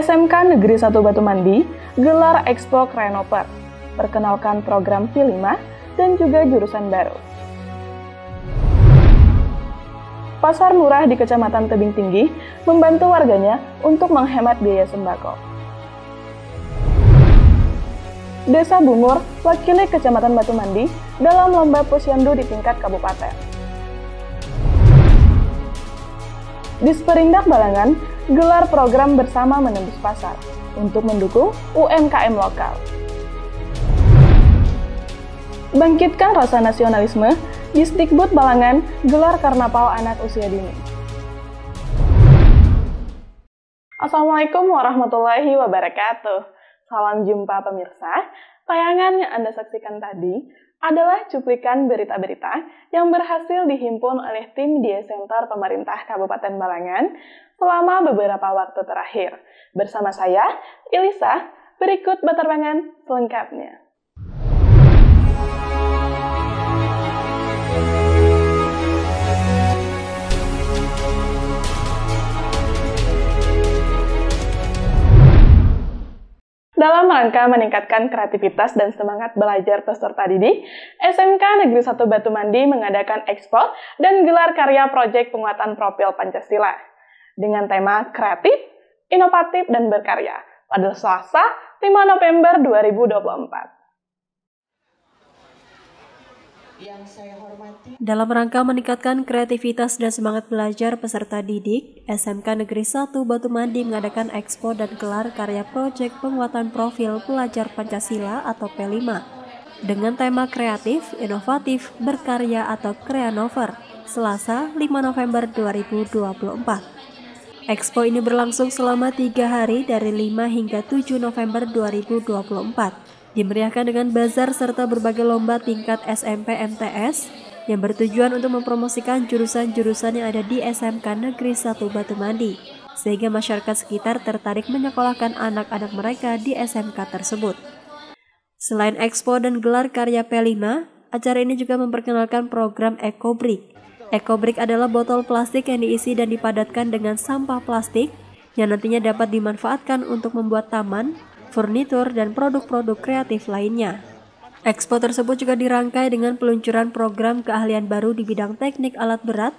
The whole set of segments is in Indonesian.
SMK Negeri 1 Batu Mandi gelar Expo Krenoper, perkenalkan program V5 dan juga jurusan baru. Pasar murah di Kecamatan Tebing Tinggi membantu warganya untuk menghemat biaya sembako. Desa Bungur wakili Kecamatan Batu Mandi dalam lomba posyandu di tingkat kabupaten. Disperindak Balangan gelar program bersama menembus pasar untuk mendukung UMKM lokal. Bangkitkan rasa nasionalisme, Disdikbud Balangan gelar karnaval anak usia dini. Assalamualaikum warahmatullahi wabarakatuh. Salam jumpa pemirsa. Tayangan yang Anda saksikan tadi adalah cuplikan berita-berita yang berhasil dihimpun oleh tim Dia Center Pemerintah Kabupaten Balangan selama beberapa waktu terakhir. Bersama saya, Ilisa, berikut baterbangan selengkapnya. Dalam rangka meningkatkan kreativitas dan semangat belajar peserta didik, SMK Negeri 1 Batu Mandi mengadakan Expo dan gelar karya proyek penguatan profil Pancasila dengan tema kreatif, inovatif, dan berkarya pada Selasa 5 November 2024. Dalam rangka meningkatkan kreativitas dan semangat belajar peserta didik, SMK Negeri 1 Batu Mandi mengadakan Expo dan gelar karya proyek penguatan profil pelajar Pancasila atau P5 dengan tema kreatif, inovatif, berkarya atau Kreanover, Selasa 5 November 2024. Expo ini berlangsung selama 3 hari dari 5 hingga 7 November 2024. Dimeriahkan dengan bazar serta berbagai lomba tingkat SMP MTS yang bertujuan untuk mempromosikan jurusan-jurusan yang ada di SMK Negeri 1 Batu Mandi, sehingga masyarakat sekitar tertarik menyekolahkan anak-anak mereka di SMK tersebut. Selain Expo dan gelar karya P5, acara ini juga memperkenalkan program EcoBrick. EcoBrick adalah botol plastik yang diisi dan dipadatkan dengan sampah plastik yang nantinya dapat dimanfaatkan untuk membuat taman, furnitur, dan produk-produk kreatif lainnya. Expo tersebut juga dirangkai dengan peluncuran program keahlian baru di bidang teknik alat berat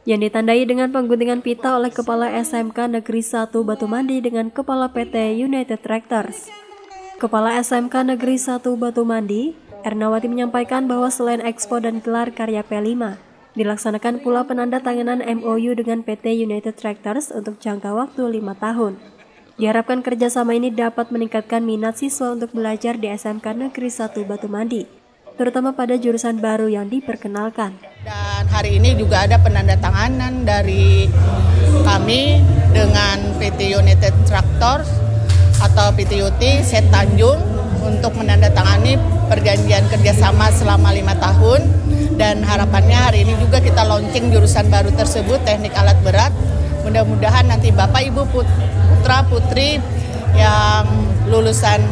yang ditandai dengan pengguntingan pita oleh Kepala SMK Negeri 1 Batu Mandi dengan Kepala PT United Tractors. Kepala SMK Negeri 1 Batu Mandi, Ernawati menyampaikan bahwa selain Expo dan gelar karya P5, dilaksanakan pula penandatanganan MOU dengan PT United Tractors untuk jangka waktu 5 tahun. Diharapkan kerjasama ini dapat meningkatkan minat siswa untuk belajar di SMK Negeri 1 Batu Mandi, terutama pada jurusan baru yang diperkenalkan. Dan hari ini juga ada penandatanganan dari kami dengan PT United Tractors atau PT UT Set Tanjung untuk menandatangani perjanjian kerjasama selama 5 tahun. Dan harapannya hari ini juga kita launching jurusan baru tersebut, teknik alat berat. Mudah-mudahan nanti Bapak Ibu putra-putri yang lulusan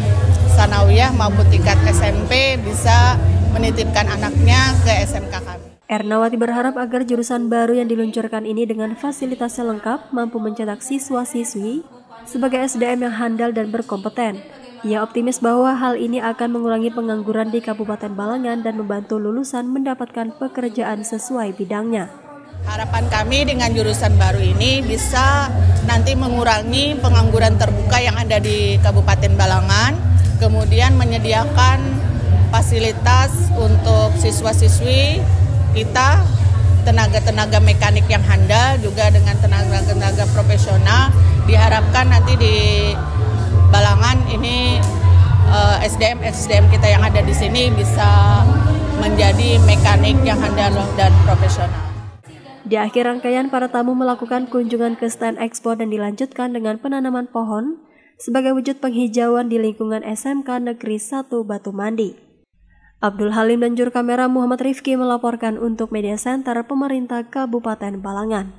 sanawiyah maupun tingkat SMP bisa menitipkan anaknya ke SMK kami. Ernawati berharap agar jurusan baru yang diluncurkan ini dengan fasilitasnya lengkap mampu mencetak siswa-siswi sebagai SDM yang handal dan berkompeten. Ia optimis bahwa hal ini akan mengurangi pengangguran di Kabupaten Balangan dan membantu lulusan mendapatkan pekerjaan sesuai bidangnya. Harapan kami dengan jurusan baru ini bisa nanti mengurangi pengangguran terbuka yang ada di Kabupaten Balangan, kemudian menyediakan fasilitas untuk siswa-siswi kita, tenaga-tenaga mekanik yang handal, juga dengan tenaga-tenaga profesional. Diharapkan nanti di Balangan ini SDM kita yang ada di sini bisa menjadi mekanik yang handal dan profesional. Di akhir rangkaian, para tamu melakukan kunjungan ke stand Expo dan dilanjutkan dengan penanaman pohon sebagai wujud penghijauan di lingkungan SMK Negeri 1 Batu Mandi. Abdul Halim dan juru kamera Muhammad Rifki melaporkan untuk Media Center Pemerintah Kabupaten Balangan.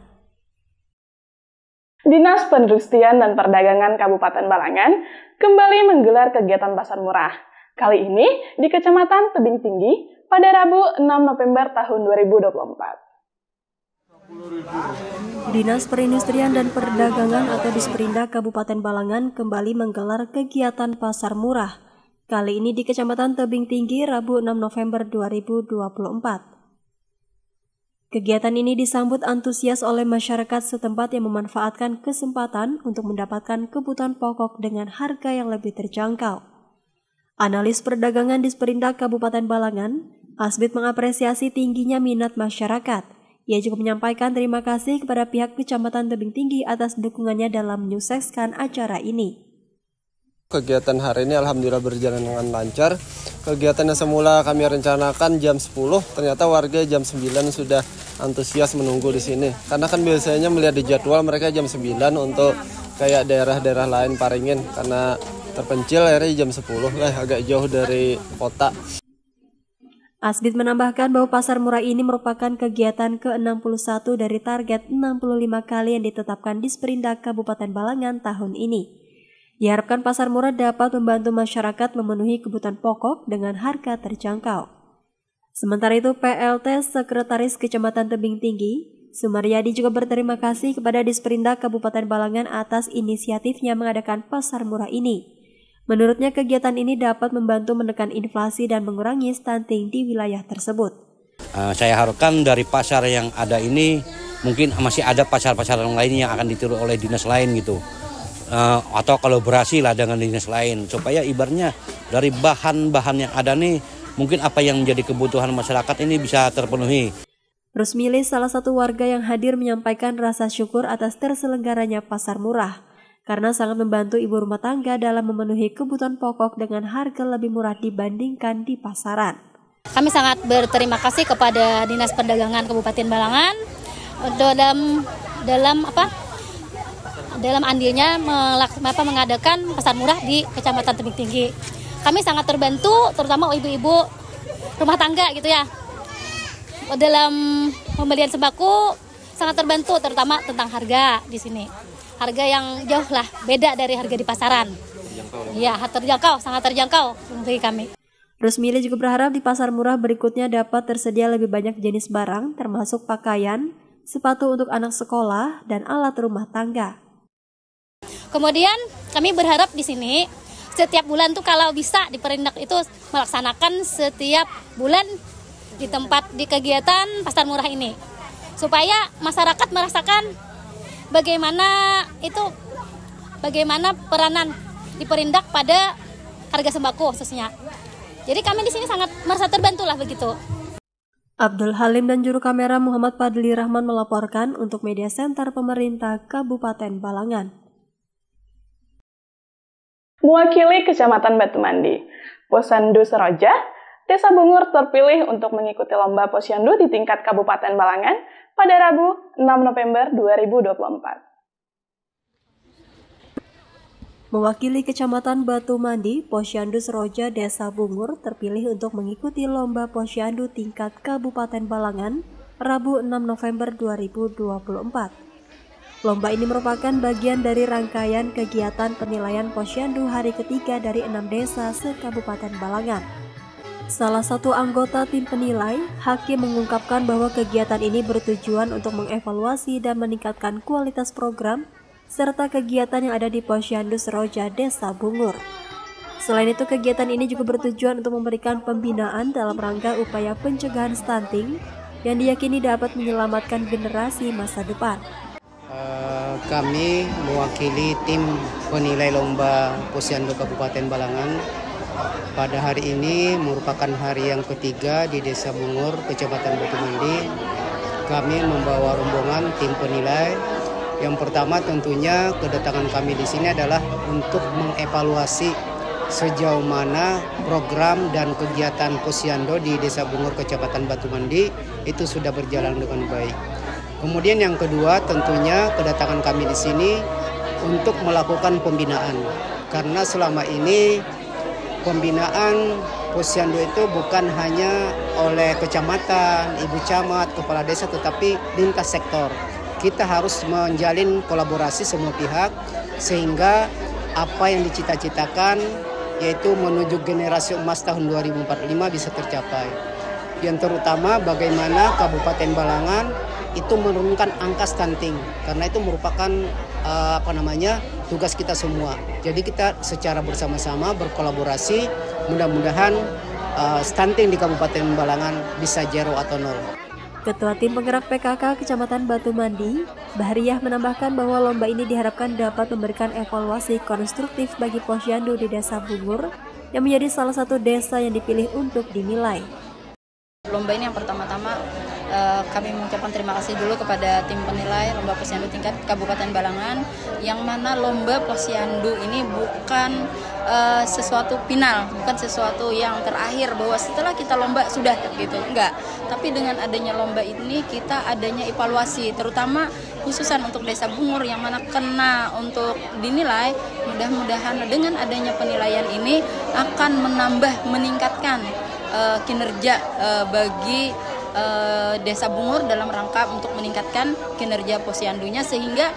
Dinas Perindustrian dan Perdagangan Kabupaten Balangan kembali menggelar kegiatan pasar murah. Kali ini di Kecamatan Tebing Tinggi pada Rabu 6 November tahun 2024. Dinas Perindustrian dan Perdagangan atau Disperindak Kabupaten Balangan kembali menggelar kegiatan pasar murah. Kali ini di Kecamatan Tebing Tinggi, Rabu 6 November 2024. Kegiatan ini disambut antusias oleh masyarakat setempat yang memanfaatkan kesempatan untuk mendapatkan kebutuhan pokok dengan harga yang lebih terjangkau. Analis perdagangan Disperindak Kabupaten Balangan, Asbid mengapresiasi tingginya minat masyarakat. Ia juga menyampaikan terima kasih kepada pihak Kecamatan Tebing Tinggi atas dukungannya dalam menyukseskan acara ini. Kegiatan hari ini alhamdulillah berjalan dengan lancar. Kegiatan yang semula kami rencanakan jam 10, ternyata warga jam 9 sudah antusias menunggu di sini. Karena kan biasanya melihat di jadwal mereka jam 9 untuk kayak daerah-daerah lain Paringin. Karena terpencil akhirnya jam 10 lah, agak jauh dari kota. Asbid menambahkan bahwa pasar murah ini merupakan kegiatan ke-61 dari target 65 kali yang ditetapkan Disperindak Kabupaten Balangan tahun ini. Diharapkan pasar murah dapat membantu masyarakat memenuhi kebutuhan pokok dengan harga terjangkau. Sementara itu, PLT Sekretaris Kecamatan Tebing Tinggi, Sumaryadi juga berterima kasih kepada Disperindak Kabupaten Balangan atas inisiatifnya mengadakan pasar murah ini. Menurutnya kegiatan ini dapat membantu menekan inflasi dan mengurangi stunting di wilayah tersebut. Saya harapkan dari pasar yang ada ini mungkin masih ada pasar-pasar yang lain yang akan ditiru oleh dinas lain gitu. Atau kolaborasi lah dengan dinas lain supaya ibaratnya dari bahan-bahan yang ada nih mungkin apa yang menjadi kebutuhan masyarakat ini bisa terpenuhi. Rusmili, salah satu warga yang hadir, menyampaikan rasa syukur atas terselenggaranya pasar murah karena sangat membantu ibu rumah tangga dalam memenuhi kebutuhan pokok dengan harga lebih murah dibandingkan di pasaran. Kami sangat berterima kasih kepada Dinas Perdagangan Kabupaten Balangan dalam andilnya mengadakan pasar murah di Kecamatan Tebing Tinggi. Kami sangat terbantu, terutama ibu-ibu rumah tangga gitu ya. Dalam pembelian sembako sangat terbantu, terutama tentang harga di sini. Harga yang jauh lah beda dari harga di pasaran. Iya, terjangkau, sangat terjangkau bagi kami. Rusmili juga berharap di pasar murah berikutnya dapat tersedia lebih banyak jenis barang, termasuk pakaian, sepatu untuk anak sekolah, dan alat rumah tangga. Kemudian kami berharap di sini setiap bulan tuh kalau bisa di Perindak itu melaksanakan setiap bulan di tempat di kegiatan pasar murah ini supaya masyarakat merasakan bagaimana peranan di Perindak pada harga sembako khususnya. Jadi kami di sini sangat merasa terbantu lah begitu. Abdul Halim dan juru kamera Muhammad Fadli Rahman melaporkan untuk Media Center Pemerintah Kabupaten Balangan. Mewakili Kecamatan Batu Mandi, Posyandu Seroja, Desa Bungur terpilih untuk mengikuti lomba Posyandu di tingkat Kabupaten Balangan pada Rabu 6 November 2024. Mewakili Kecamatan Batu Mandi, Posyandu Seroja Desa Bungur terpilih untuk mengikuti lomba Posyandu tingkat Kabupaten Balangan Rabu 6 November 2024. Lomba ini merupakan bagian dari rangkaian kegiatan penilaian Posyandu hari ketiga dari 6 desa se-Kabupaten Balangan. Salah satu anggota tim penilai, Hakim, mengungkapkan bahwa kegiatan ini bertujuan untuk mengevaluasi dan meningkatkan kualitas program serta kegiatan yang ada di Posyandu Seroja Desa Bungur. Selain itu, kegiatan ini juga bertujuan untuk memberikan pembinaan dalam rangka upaya pencegahan stunting yang diyakini dapat menyelamatkan generasi masa depan. Kami mewakili tim penilai lomba Posyandu Kabupaten Balangan. Pada hari ini merupakan hari yang ketiga di Desa Bungur, Kecamatan Batu Mandi. Kami membawa rombongan tim penilai. Yang pertama tentunya kedatangan kami di sini adalah untuk mengevaluasi sejauh mana program dan kegiatan Posyandu di Desa Bungur, Kecamatan Batu Mandi itu sudah berjalan dengan baik. Kemudian yang kedua tentunya kedatangan kami di sini untuk melakukan pembinaan. Karena selama ini pembinaan Posyandu itu bukan hanya oleh kecamatan, ibu camat, kepala desa, tetapi lintas sektor. Kita harus menjalin kolaborasi semua pihak sehingga apa yang dicita-citakan yaitu menuju generasi emas tahun 2045 bisa tercapai. Yang terutama bagaimana Kabupaten Balangan itu menurunkan angka stunting, karena itu merupakan tugas kita semua. Jadi kita secara bersama-sama berkolaborasi, mudah-mudahan stunting di Kabupaten Balangan bisa 0 atau 0. Ketua Tim Penggerak PKK Kecamatan Batu Mandi, Bahriyah, menambahkan bahwa lomba ini diharapkan dapat memberikan evaluasi konstruktif bagi Posyandu di Desa Bungur yang menjadi salah satu desa yang dipilih untuk dinilai. Lomba ini yang pertama-tama kami mengucapkan terima kasih dulu kepada tim penilai Lomba Posyandu tingkat Kabupaten Balangan, yang mana Lomba Posyandu ini bukan sesuatu final, bukan sesuatu yang terakhir bahwa setelah kita lomba sudah gitu, enggak. Tapi dengan adanya lomba ini kita adanya evaluasi, terutama khususan untuk Desa Bungur yang mana kena untuk dinilai. Mudah-mudahan dengan adanya penilaian ini akan meningkatkan kinerja bagi Desa Bungur dalam rangka untuk meningkatkan kinerja posyandunya, sehingga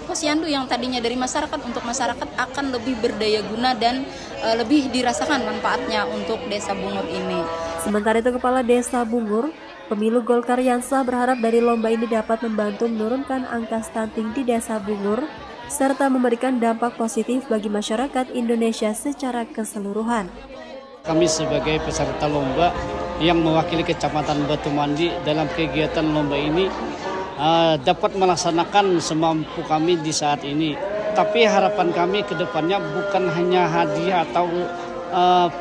posyandu yang tadinya dari masyarakat untuk masyarakat akan lebih berdaya guna dan lebih dirasakan manfaatnya untuk Desa Bungur ini. Sementara itu, Kepala Desa Bungur, Pemilu Golkar Yansa, berharap dari lomba ini dapat membantu menurunkan angka stunting di Desa Bungur serta memberikan dampak positif bagi masyarakat Indonesia secara keseluruhan. Kami sebagai peserta lomba yang mewakili Kecamatan Batu Mandi dalam kegiatan lomba ini dapat melaksanakan semampu kami di saat ini. Tapi harapan kami ke depannya bukan hanya hadiah atau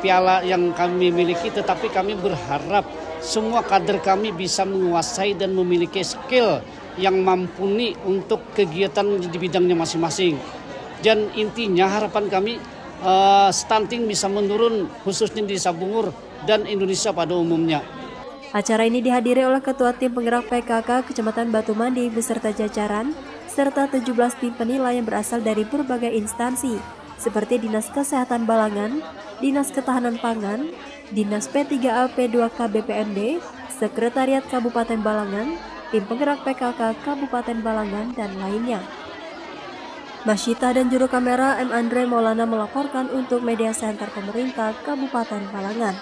piala yang kami miliki, tetapi kami berharap semua kader kami bisa menguasai dan memiliki skill yang mumpuni untuk kegiatan di bidangnya masing-masing. Dan intinya harapan kami stunting bisa menurun khususnya di Desa Bungur dan Indonesia pada umumnya. Acara ini dihadiri oleh Ketua Tim Penggerak PKK Kecamatan Batu Mandi beserta jajaran, serta 17 tim penilai yang berasal dari berbagai instansi seperti Dinas Kesehatan Balangan, Dinas Ketahanan Pangan, Dinas P3A P2K BPND, Sekretariat Kabupaten Balangan, Tim Penggerak PKK Kabupaten Balangan, dan lainnya. Masyita dan juru kamera M. Andre Maulana melaporkan untuk Media Center Pemerintah Kabupaten Balangan.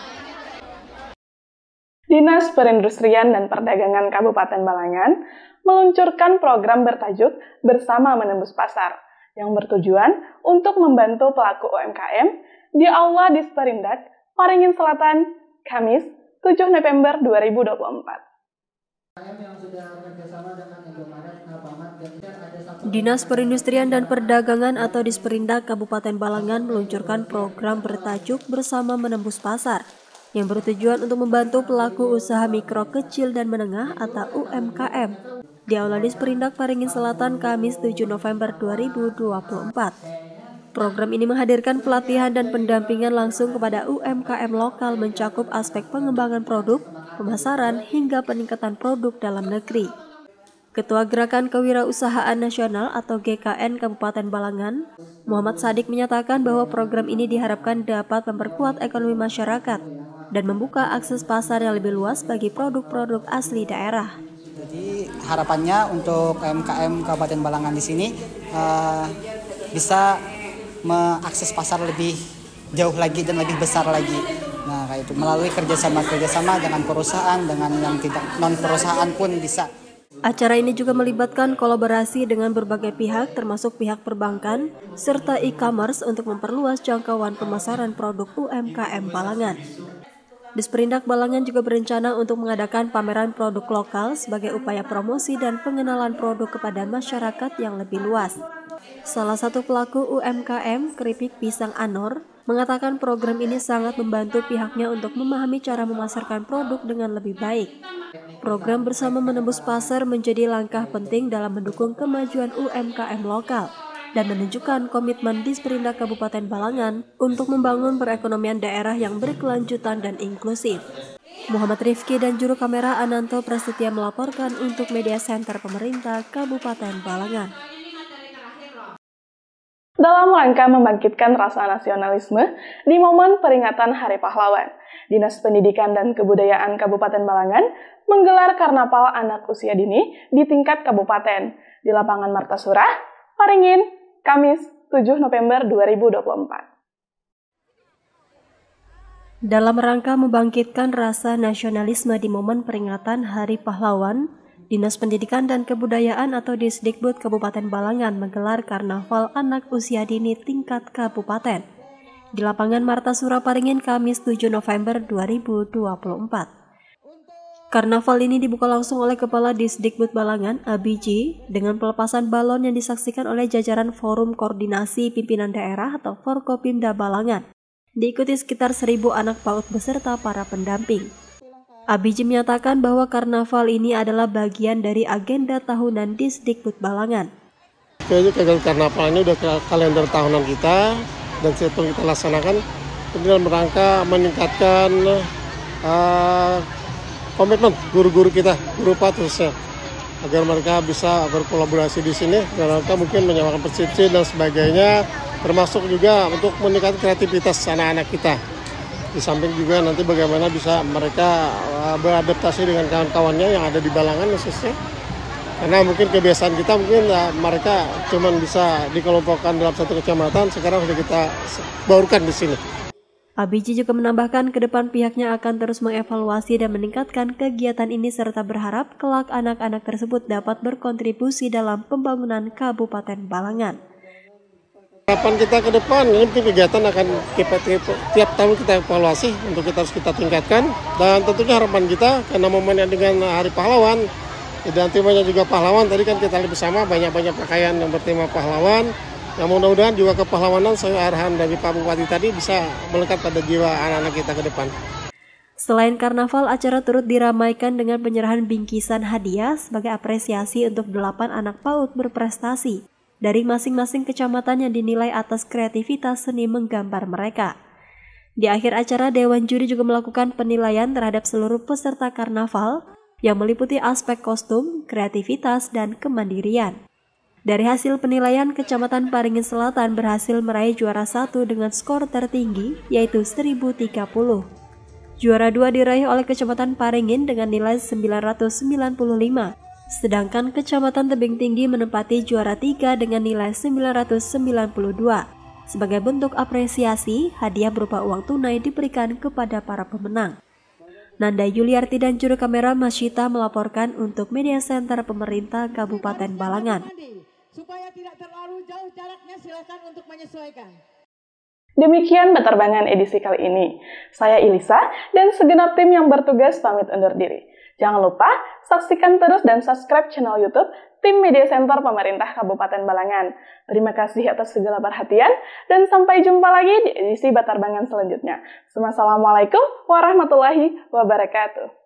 Dinas Perindustrian dan Perdagangan Kabupaten Balangan meluncurkan program bertajuk Bersama Menembus Pasar yang bertujuan untuk membantu pelaku UMKM di Aula Disperindak, Waringin Selatan, Kamis 7 November 2024. Dinas Perindustrian dan Perdagangan atau Disperindak Kabupaten Balangan meluncurkan program bertajuk Bersama Menembus Pasar yang bertujuan untuk membantu pelaku usaha mikro, kecil, dan menengah atau UMKM di Aula Disperindak Waringin Selatan Kamis 7 November 2024. Program ini menghadirkan pelatihan dan pendampingan langsung kepada UMKM lokal mencakup aspek pengembangan produk, pemasaran, hingga peningkatan produk dalam negeri. Ketua Gerakan Kewirausahaan Nasional atau GKN Kabupaten Balangan, Muhammad Sadik, menyatakan bahwa program ini diharapkan dapat memperkuat ekonomi masyarakat dan membuka akses pasar yang lebih luas bagi produk-produk asli daerah. Jadi harapannya untuk UMKM Kabupaten Balangan di sini bisa mengakses pasar lebih jauh lagi dan lebih besar lagi. Nah, kayak itu melalui kerjasama dengan perusahaan, dengan yang tidak non perusahaan pun bisa. Acara ini juga melibatkan kolaborasi dengan berbagai pihak termasuk pihak perbankan serta e-commerce untuk memperluas jangkauan pemasaran produk UMKM Balangan. Disperindak Balangan juga berencana untuk mengadakan pameran produk lokal sebagai upaya promosi dan pengenalan produk kepada masyarakat yang lebih luas. Salah satu pelaku UMKM Keripik Pisang Anor mengatakan program ini sangat membantu pihaknya untuk memahami cara memasarkan produk dengan lebih baik. Program Bersama Menembus Pasar menjadi langkah penting dalam mendukung kemajuan UMKM lokal dan menunjukkan komitmen Disperindak Kabupaten Balangan untuk membangun perekonomian daerah yang berkelanjutan dan inklusif. Muhammad Rifki dan juru kamera Ananto Prasetya melaporkan untuk Media Center Pemerintah Kabupaten Balangan. Dalam rangka membangkitkan rasa nasionalisme di momen peringatan Hari Pahlawan, Dinas Pendidikan dan Kebudayaan Kabupaten Balangan menggelar karnaval anak usia dini di tingkat kabupaten di lapangan Martasurah, Waringin, Kamis 7 November 2024. Dalam rangka membangkitkan rasa nasionalisme di momen peringatan Hari Pahlawan, Dinas Pendidikan dan Kebudayaan atau Disdikbud Kabupaten Balangan menggelar Karnaval Anak Usia Dini tingkat kabupaten di lapangan Marta Suraparingin Kamis 7 November 2024. Karnaval ini dibuka langsung oleh Kepala Disdikbud Balangan, Abiji, dengan pelepasan balon yang disaksikan oleh jajaran Forum Koordinasi Pimpinan Daerah atau Forkopimda Balangan. Diikuti sekitar 1.000 anak PAUD beserta para pendamping. Abiji menyatakan bahwa karnaval ini adalah bagian dari agenda tahunan Disdikbud Balangan. Kegiatan karnaval ini udah kalender tahunan kita dan setelah kita laksanakan dalam rangka meningkatkan komitmen guru-guru kita, guru PAUD khususnya, agar mereka bisa berkolaborasi di sini, dalam rangka mungkin menyamakan persepsi dan sebagainya, termasuk juga untuk meningkatkan kreativitas anak-anak kita. Di samping juga nanti bagaimana bisa mereka beradaptasi dengan kawan-kawannya yang ada di Balangan khususnya. Karena mungkin kebiasaan kita mungkin mereka cuma bisa dikelompokkan dalam satu kecamatan, sekarang sudah kita baurkan di sini. Abiji juga menambahkan ke depan pihaknya akan terus mengevaluasi dan meningkatkan kegiatan ini serta berharap kelak anak-anak tersebut dapat berkontribusi dalam pembangunan Kabupaten Balangan. Harapan kita ke depan, ini kegiatan akan tiap tahun kita evaluasi untuk harus kita tingkatkan. Dan tentunya harapan kita, karena momennya dengan Hari Pahlawan, dan temanya juga pahlawan, tadi kan kita lihat bersama banyak-banyak pakaian yang bertema pahlawan. Yang mudah-mudahan juga kepahlawanan sesuai arahan dari Pak Bupati tadi bisa melekat pada jiwa anak-anak kita ke depan. Selain karnaval, acara turut diramaikan dengan penyerahan bingkisan hadiah sebagai apresiasi untuk 8 anak PAUD berprestasi dari masing-masing kecamatan yang dinilai atas kreativitas seni menggambar mereka. Di akhir acara, Dewan Juri juga melakukan penilaian terhadap seluruh peserta karnaval yang meliputi aspek kostum, kreativitas, dan kemandirian. Dari hasil penilaian, Kecamatan Paringin Selatan berhasil meraih juara 1 dengan skor tertinggi, yaitu 1030. Juara 2 diraih oleh Kecamatan Paringin dengan nilai 995. Sedangkan Kecamatan Tebing Tinggi menempati juara 3 dengan nilai 992. Sebagai bentuk apresiasi, hadiah berupa uang tunai diberikan kepada para pemenang. Nanda Yuliarti dan juru kamera Masyita melaporkan untuk Media Center Pemerintah Kabupaten Balangan. Supaya tidak terlalu jauh jaraknya, silakan untuk menyesuaikan. Demikian Beterbangan edisi kali ini. Saya Ilisa dan segenap tim yang bertugas pamit undur diri. Jangan lupa saksikan terus dan subscribe channel YouTube Tim Media Center Pemerintah Kabupaten Balangan. Terima kasih atas segala perhatian dan sampai jumpa lagi di edisi Beterbangan selanjutnya. Wassalamualaikum warahmatullahi wabarakatuh.